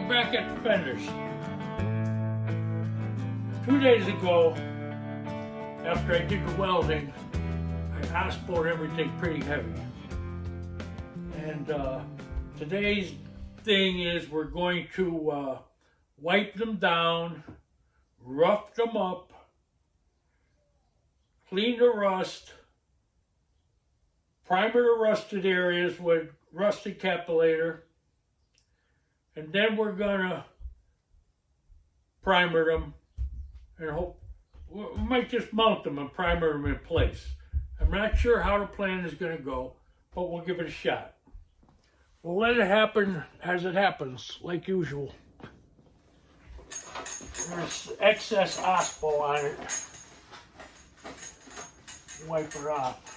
we're back at the fenders. 2 days ago, after I did the welding, I hot-spored everything pretty heavy. And today's thing is we're going to wipe them down, rough them up, clean the rust, primer the rusted areas with rust encapsulator, and then we're gonna primer them and hope we might just mount them and primer them in place. I'm not sure how the plan is gonna go, but we'll give it a shot. We'll let it happen as it happens, like usual. There's excess OSPO on it. Wipe it off.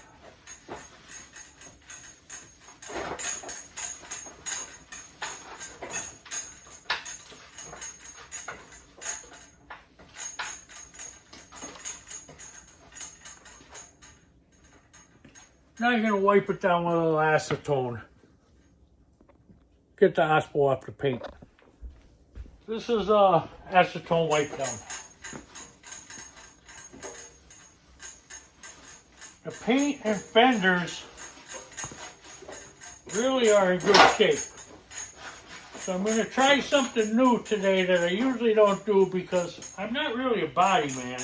Now you're going to wipe it down with a little acetone. Get the OSPO off the paint. This is acetone wipe down. The paint and fenders really are in good shape. So I'm going to try something new today that I usually don't do because I'm not really a body man,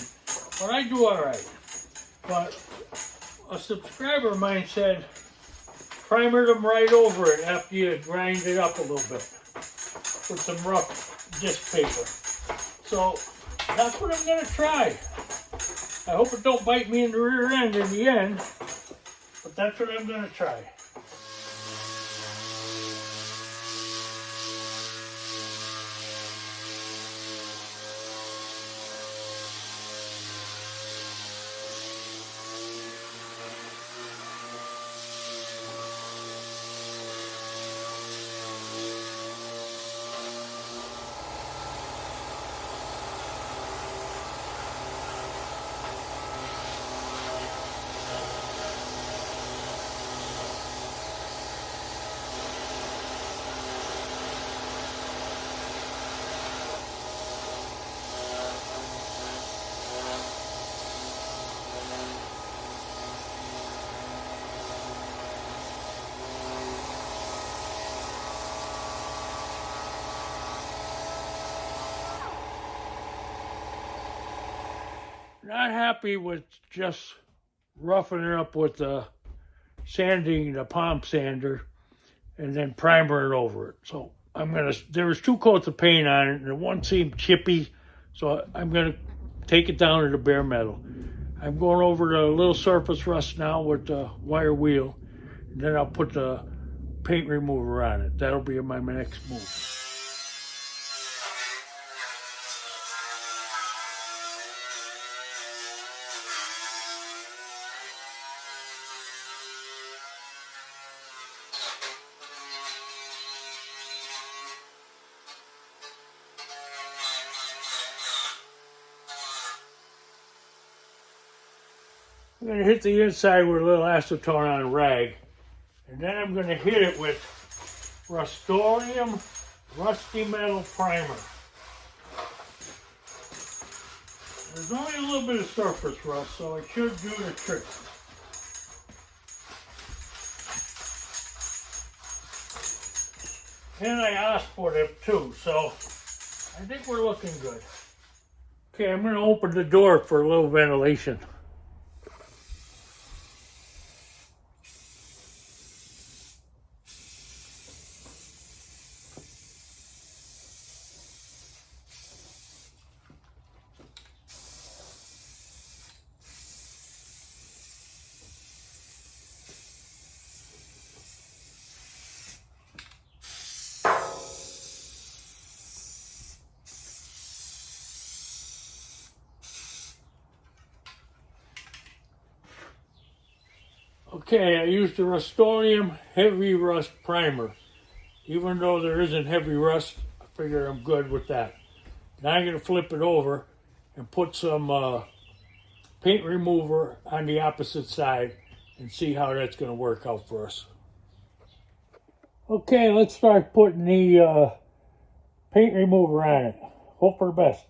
but I do alright. But a subscriber of mine said, primer them right over it after you grind it up a little bit with some rough disc paper. So that's what I'm going to try. I hope it don't bite me in the rear end in the end, but that's what I'm going to try. Not happy with just roughing it up with sanding the palm sander and then primering over it. So there was 2 coats of paint on it and one seemed chippy, so I'm gonna take it down to the bare metal. I'm going over the little surface rust now with the wire wheel, and then I'll put the paint remover on it. That'll be my next move. I'm going to hit the inside with a little acetone on a rag, and then I'm going to hit it with Rust-Oleum Rusty Metal Primer. There's only a little bit of surface rust, so it should do the trick. And I asked for it too, so I think we're looking good. Okay, I'm going to open the door for a little ventilation. Okay, I used the Rust-Oleum Heavy Rust Primer. Even though there isn't heavy rust, I figure I'm good with that. Now I'm going to flip it over and put some paint remover on the opposite side and see how that's going to work out for us. Okay, let's start putting the paint remover on it. Hope for the best.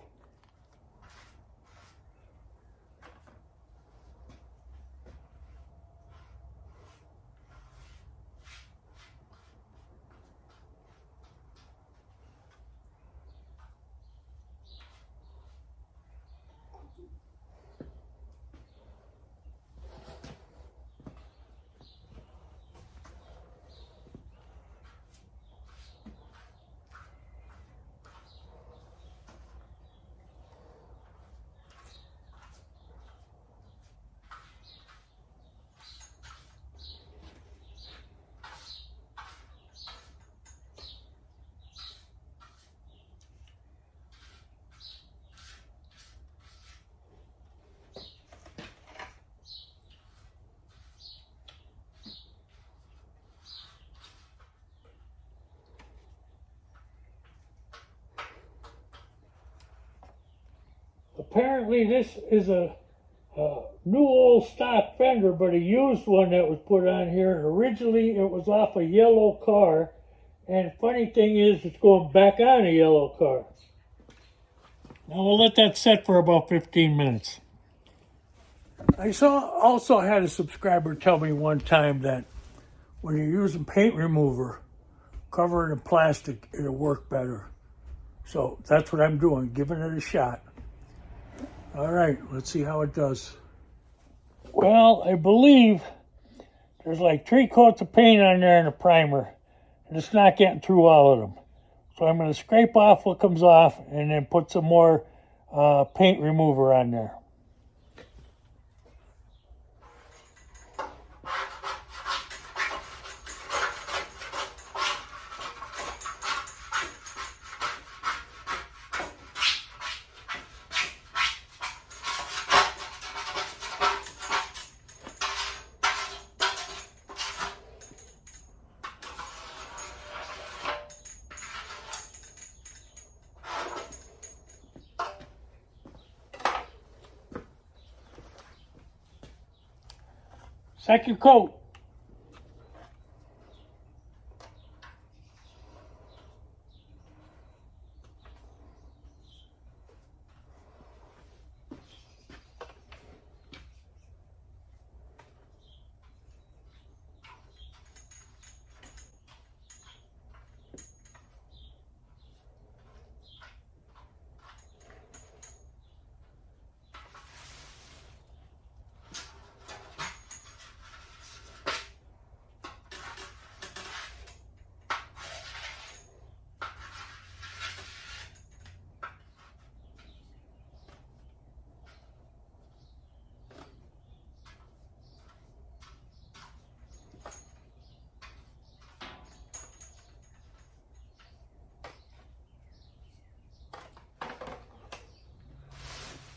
Apparently this is a new old stock fender, but a used one that was put on here. And originally it was off a yellow car. And funny thing is, it's going back on a yellow car. Now we'll let that set for about 15 minutes. I also had a subscriber tell me one time that when you're using paint remover, cover it in plastic, it'll work better. So that's what I'm doing, giving it a shot. All right, let's see how it does. Well, I believe there's like 3 coats of paint on there and a primer, and it's not getting through all of them. So I'm going to scrape off what comes off and then put some more paint remover on there. Second coat.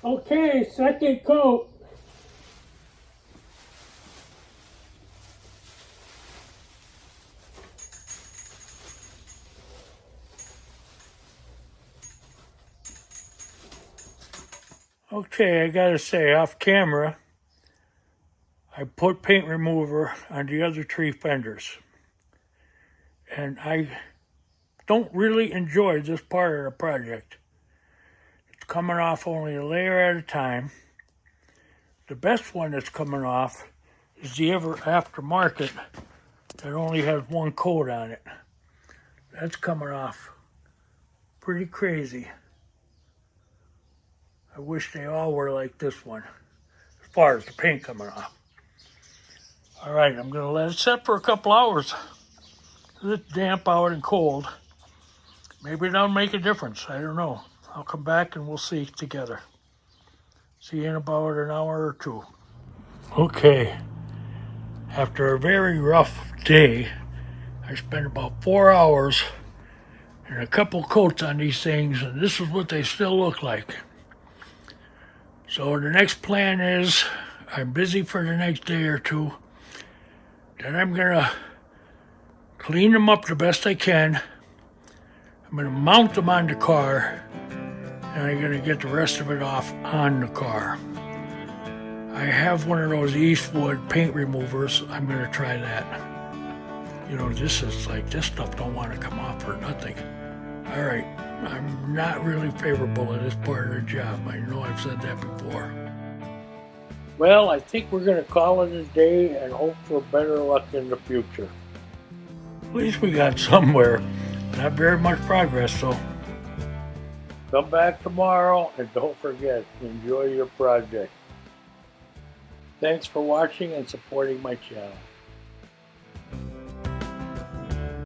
Okay, second coat. Okay, I gotta say, off camera, I put paint remover on the other 3 fenders. And I don't really enjoy this part of the project. It's coming off only a layer at a time. The best one that's coming off is the aftermarket that only has 1 coat on it. That's coming off pretty crazy. I wish they all were like this one, as far as the paint coming off. All right, I'm gonna let it set for a couple hours. It's damp out and cold. Maybe that'll make a difference, I don't know. I'll come back and we'll see together. See you in about an hour or 2. Okay, after a very rough day, I spent about 4 hours and a couple coats on these things, and this is what they still look like. So the next plan is, I'm busy for the next day or 2. Then I'm gonna clean them up the best I can. I'm gonna mount them on the car, and I'm gonna get the rest of it off on the car. I have one of those Eastwood paint removers. I'm gonna try that. You know, this is like, this stuff don't want to come off for nothing. All right, I'm not really favorable at this part of the job. I know I've said that before. Well, I think we're going to call it a day and hope for better luck in the future. At least we got somewhere. Not very much progress, so. Come back tomorrow and don't forget, enjoy your project. Thanks for watching and supporting my channel.